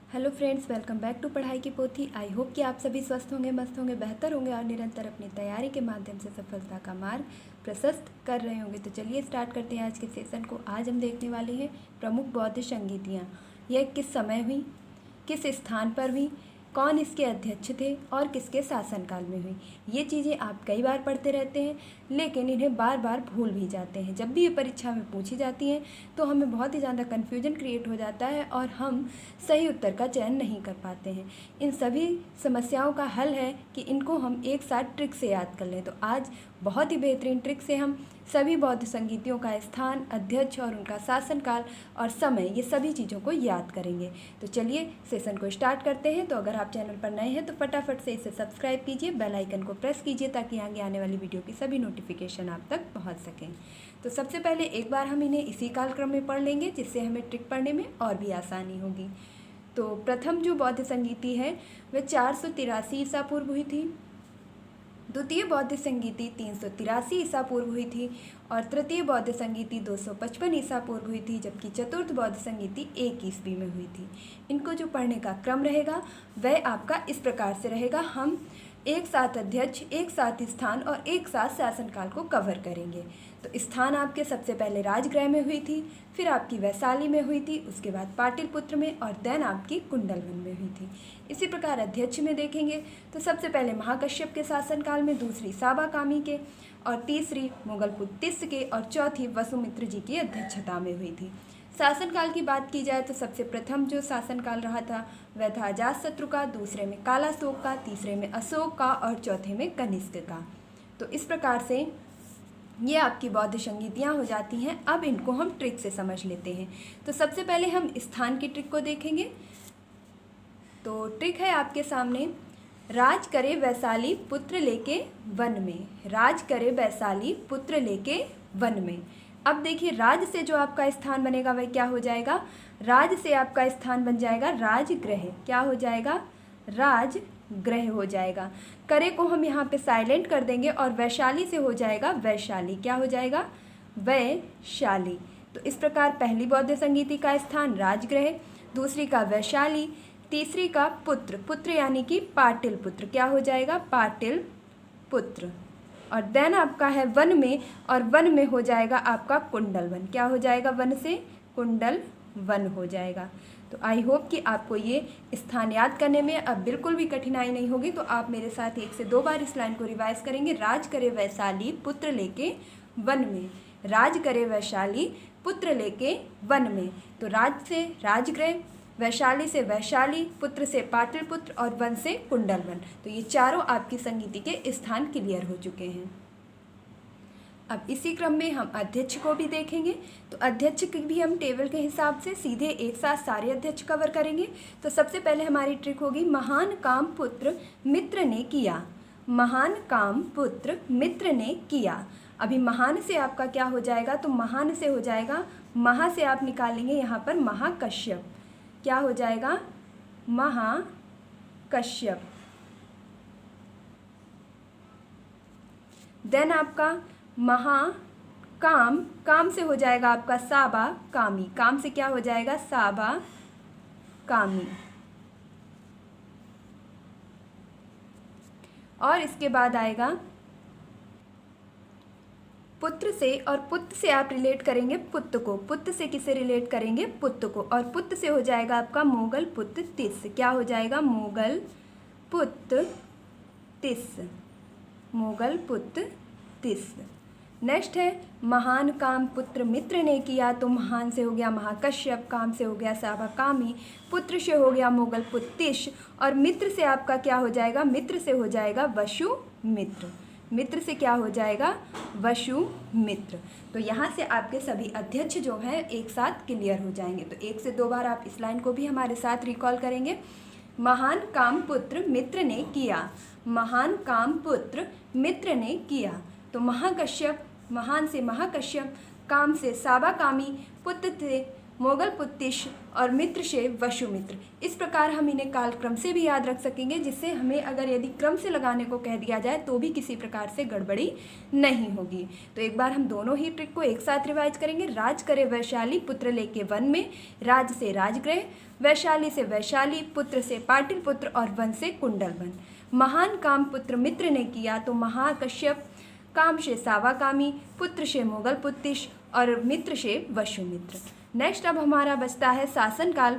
Hello friends, welcome back to पढ़ाई की पोथी। आई होप कि आप सभी स्वस्थ होंगे, मस्त होंगे, बेहतर होंगे और निरंतर अपनी तैयारी के माध्यम से सफलता का मार्ग प्रशस्त कर रहे होंगे। तो चलिए स्टार्ट करते हैं आज के सेशन को। आज हम देखने वाले हैं प्रमुख बौद्ध संगीतियाँ। यह किस समय हुई, किस स्थान पर हुई, कौन इसके अध्यक्ष थे और किसके शासनकाल में हुई। ये चीज़ें आप कई बार पढ़ते रहते हैं, लेकिन इन्हें बार बार भूल भी जाते हैं। जब भी ये परीक्षा में पूछी जाती हैं तो हमें बहुत ही ज़्यादा कन्फ्यूजन क्रिएट हो जाता है और हम सही उत्तर का चयन नहीं कर पाते हैं। इन सभी समस्याओं का हल है कि इनको हम एक साथ ट्रिक से याद कर लें। तो आज बहुत ही बेहतरीन ट्रिक से हम सभी बौद्ध संगीतियों का स्थान, अध्यक्ष और उनका शासनकाल और समय, ये सभी चीज़ों को याद करेंगे। तो चलिए सेशन को स्टार्ट करते हैं। तो अगर आप चैनल पर नए हैं तो फटाफट से इसे सब्सक्राइब कीजिए, बेल आइकन को प्रेस कीजिए ताकि आगे आने वाली वीडियो की सभी नोटिफिकेशन आप तक पहुंच सकें। तो सबसे पहले एक बार हम इन्हें इसी कालक्रम में पढ़ लेंगे, जिससे हमें ट्रिक पढ़ने में और भी आसानी होगी। तो प्रथम जो बौद्ध संगीति है वह 483 ईसा पूर्व हुई थी। द्वितीय बौद्ध संगीति 383 ईसा पूर्व हुई थी और तृतीय बौद्ध संगीति 255 ईसा पूर्व हुई थी, जबकि चतुर्थ बौद्ध संगीति 1 ईस्वी में हुई थी। इनको जो पढ़ने का क्रम रहेगा वह आपका इस प्रकार से रहेगा। हम एक साथ अध्यक्ष, एक साथ स्थान और एक साथ शासनकाल को कवर करेंगे। तो स्थान आपके सबसे पहले राजगृह में हुई थी, फिर आपकी वैशाली में हुई थी, उसके बाद पाटलिपुत्र में और देन आपकी कुंडलवन में हुई थी। इसी प्रकार अध्यक्ष में देखेंगे तो सबसे पहले महाकश्यप के शासनकाल में, दूसरी साबाकामी के और तीसरी मुगलपुत्र तिस्स के और चौथी वसुमित्र जी की अध्यक्षता में हुई थी। शासनकाल की बात की जाए तो सबसे प्रथम जो शासनकाल रहा था वह था अजातशत्रु का, दूसरे में कालाशोक का, तीसरे में अशोक का और चौथे में कनिष्क का। तो इस प्रकार से ये आपकी बौद्ध संगीतियाँ हो जाती हैं। अब इनको हम ट्रिक से समझ लेते हैं। तो सबसे पहले हम स्थान की ट्रिक को देखेंगे। तो ट्रिक है आपके सामने, राज करे वैशाली पुत्र लेके वन में। राज करे वैशाली पुत्र लेके वन में। अब देखिए, राज से जो आपका स्थान बनेगा वह क्या हो जाएगा? राज से आपका स्थान बन जाएगा राजगृह। क्या हो जाएगा? राजगृह हो जाएगा। करे को हम यहाँ पे साइलेंट कर देंगे और वैशाली से हो जाएगा वैशाली। क्या हो जाएगा? वैशाली। तो इस प्रकार पहली बौद्ध संगीति का स्थान राजगृह, दूसरी का वैशाली, तीसरी का पुत्र, पुत्र यानी कि पाटलिपुत्र। क्या हो जाएगा? पाटलिपुत्र। और देन आपका है वन में, और वन में हो जाएगा आपका कुंडलवन। क्या हो जाएगा? वन से कुंडलवन हो जाएगा। तो आई होप कि आपको ये स्थान याद करने में अब बिल्कुल भी कठिनाई नहीं होगी। तो आप मेरे साथ 1 से 2 बार इस लाइन को रिवाइज करेंगे। राज करे वैशाली पुत्र लेके वन में। राज करे वैशाली पुत्र लेके वन में। तो राज से राजगृह, वैशाली से वैशाली, पुत्र से पाटलिपुत्र और वन से कुंडलवन। तो ये चारों आपकी संगीति के स्थान क्लियर हो चुके हैं। अब इसी क्रम में हम अध्यक्ष को भी देखेंगे। तो अध्यक्ष की भी हम टेबल के हिसाब से सीधे एक साथ सारे अध्यक्ष कवर करेंगे। तो सबसे पहले हमारी ट्रिक होगी, महान काम पुत्र मित्र ने किया। महान काम पुत्र मित्र ने किया। अभी महान से आपका क्या हो जाएगा? तो महान से हो जाएगा, महा से आप निकालेंगे यहाँ पर महाकश्यप। क्या हो जाएगा? महाकश्यप। देन आपका महाकाम, काम से हो जाएगा आपका साबा कामी। काम से क्या हो जाएगा? साबा कामी। और इसके बाद आएगा पुत्र से, और पुत्र से आप रिलेट करेंगे पुत्र को। पुत्र से किसे रिलेट करेंगे? पुत्र को। और पुत्र से हो जाएगा आपका मोगल पुत्र तिस्स। क्या हो जाएगा? मोगल पुत्र तिस्स। मोगल पुत्र तिस्स। नेक्स्ट है महान काम पुत्र मित्र ने किया। तो महान से हो गया महाकश्यप, काम से हो गया साबाकामी, पुत्र से हो गया मोगल पुत्र तिस्स और मित्र से आपका क्या हो जाएगा? मित्र से हो जाएगा वसुमित्र। मित्र से क्या हो जाएगा? वसुमित्र। तो यहाँ से आपके सभी अध्यक्ष जो हैं एक साथ क्लियर हो जाएंगे। तो 1 से 2 बार आप इस लाइन को भी हमारे साथ रिकॉल करेंगे। महान काम पुत्र मित्र ने किया। महान काम पुत्र मित्र ने किया। तो महाकश्यप, महान से महाकश्यप, काम से साबाकामी, पुत्र से मोगल पुत्तिश और मित्र से वसुमित्र। इस प्रकार हम इन्हें कालक्रम से भी याद रख सकेंगे, जिससे हमें अगर यदि क्रम से लगाने को कह दिया जाए तो भी किसी प्रकार से गड़बड़ी नहीं होगी। तो एक बार हम दोनों ही ट्रिक को एक साथ रिवाइज करेंगे। राज करे वैशाली, पुत्र लेके वन में। राज से राजगृह, वैशाली से वैशाली, पुत्र से पाटिल पुत्र और वन से कुंडलवन। महान काम पुत्र मित्र ने किया, तो महाकश्यप। काम से सावाकामी, पुत्र से मोगल पुत्तिश और मित्र से वसुमित्र। नेक्स्ट अब हमारा बचता है शासनकाल।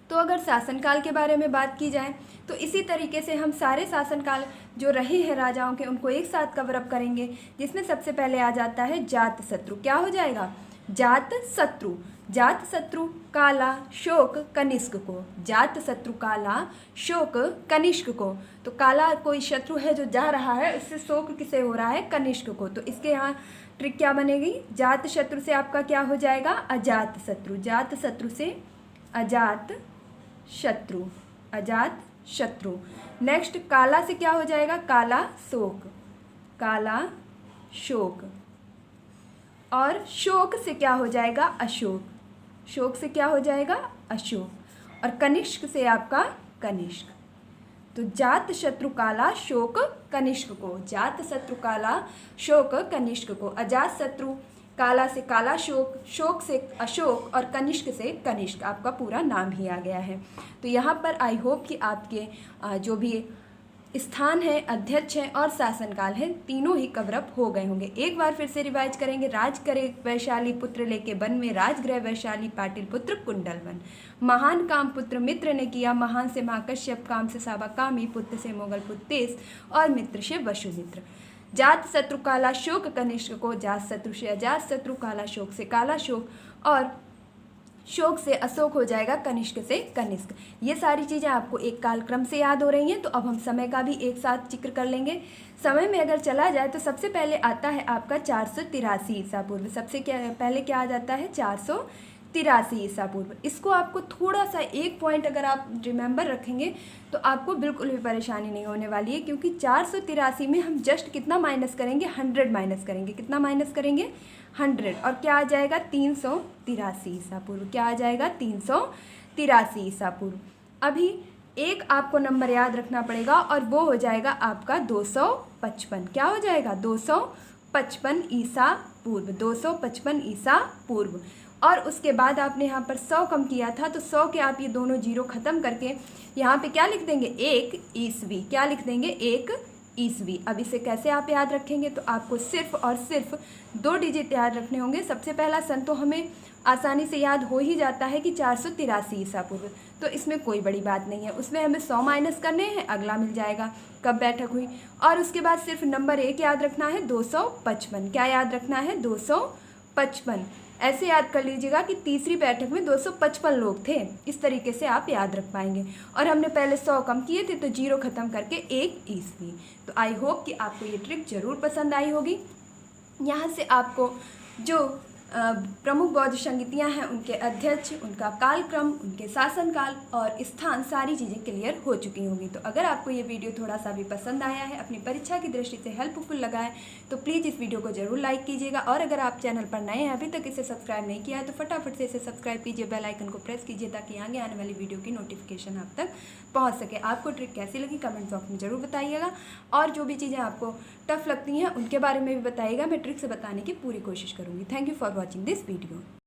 तो अगर शासनकाल के बारे में बात की जाए तो इसी तरीके से हम सारे शासनकाल जो रहे हैं राजाओं के उनको एक साथ कवर अप करेंगे, जिसमें सबसे पहले आ जाता है जात शत्रु। क्या हो जाएगा? जात शत्रु। जात शत्रु काला शोक कनिष्क को। जात शत्रु काला शोक कनिष्क को। तो काला कोई शत्रु है जो जा रहा है, उससे शोक किसे हो रहा है? कनिष्क को। तो इसके यहाँ ट्रिक क्या बनेगी? जात शत्रु से आपका क्या हो जाएगा? अजात शत्रु। जात शत्रु से अजात शत्रु। अजात शत्रु। नेक्स्ट काला से क्या हो जाएगा? काला शोक। काला शोक। और शोक से क्या हो जाएगा? अशोक। शोक से क्या हो जाएगा? अशोक। और कनिष्क से आपका कनिष्क। तो जात शत्रु काला शोक कनिष्क को। जात शत्रु काला शोक कनिष्क को। अजात शत्रु काला से काला शोक, शोक से अशोक और कनिष्क से कनिष्क। आपका पूरा नाम ही आ गया है। तो यहाँ पर आई होप कि आपके जो भी स्थान है, अध्यक्ष है और शासनकाल है, तीनों ही कवरअप हो गए होंगे। एक बार फिर से रिवाइज करेंगे। राज करे वैशाली, पुत्र लेके वन में। राजगृह वैशाली, पाटिल पुत्र कुंडलवन। महान काम पुत्र मित्र ने किया, महान से महाकश्यप, काम से सावाकामी, पुत्र से मोगल पुत्तिश और मित्र से वसुमित्र। जात शत्रु काला शोक कनिष्क को। जात शत्रु से अजात शत्रु, काला शोक से काला शोक और शोक से अशोक हो जाएगा, कनिष्क से कनिष्क। ये सारी चीज़ें आपको एक कालक्रम से याद हो रही हैं। तो अब हम समय का भी एक साथ जिक्र कर लेंगे। समय में अगर चला जाए तो सबसे पहले आता है आपका 483 ईसा पूर्व। सबसे पहले क्या आ जाता है? 483 ईसा पूर्व। इसको आपको थोड़ा सा एक पॉइंट अगर आप रिमेंबर रखेंगे तो आपको बिल्कुल भी परेशानी नहीं होने वाली है, क्योंकि 483 में हम जस्ट कितना माइनस करेंगे? 100 माइनस करेंगे। कितना माइनस करेंगे? 100। और क्या आ जाएगा? 383 ईसा पूर्व। क्या आ जाएगा? 383 ईसा पूर्व। अभी एक आपको नंबर याद रखना पड़ेगा और वो हो जाएगा आपका 255। क्या हो जाएगा? 255 ईसा पूर्व। 255 ईसा पूर्व। और उसके बाद आपने यहाँ पर 100 कम किया था, तो 100 के आप ये दोनों जीरो ख़त्म करके यहाँ पे क्या लिख देंगे? 1 ईस्वी। क्या लिख देंगे? 1 ईस्वी। अब इसे कैसे आप याद रखेंगे? तो आपको सिर्फ और सिर्फ 2 डिजिट याद रखने होंगे। सबसे पहला सन तो हमें आसानी से याद हो ही जाता है कि 483 ईसा पूर्व, तो इसमें कोई बड़ी बात नहीं है। उसमें हमें 100 माइनस करने हैं, अगला मिल जाएगा कब बैठक हुई। और उसके बाद सिर्फ नंबर 1 याद रखना है, 255। क्या याद रखना है? 255। ऐसे याद कर लीजिएगा कि तीसरी बैठक में 255 लोग थे। इस तरीके से आप याद रख पाएंगे। और हमने पहले 100 कम किए थे, तो जीरो ख़त्म करके 1 ईस्वी। तो आई होप कि आपको ये ट्रिक ज़रूर पसंद आई होगी। यहाँ से आपको जो प्रमुख बौद्ध संगीतियाँ हैं, उनके अध्यक्ष, उनका कालक्रम, उनके शासनकाल और स्थान, सारी चीज़ें क्लियर हो चुकी होंगी। तो अगर आपको ये वीडियो थोड़ा सा भी पसंद आया है, अपनी परीक्षा की दृष्टि से हेल्पफुल लगा है, तो प्लीज़ इस वीडियो को ज़रूर लाइक कीजिएगा। और अगर आप चैनल पर नए हैं, अभी तक इसे सब्सक्राइब नहीं किया है, तो फटाफट से इसे सब्सक्राइब कीजिए, बेल आइकन को प्रेस कीजिए, ताकि आगे आने वाली वीडियो की नोटिफिकेशन आप तक पहुँच सके। आपको ट्रिक कैसी लगी कमेंट बॉक्स में ज़रूर बताइएगा। और जो भी चीज़ें आपको टफ लगती हैं उनके बारे में भी बताइएगा। मैं ट्रिक से बताने की पूरी कोशिश करूँगी। Thank you for watching this video.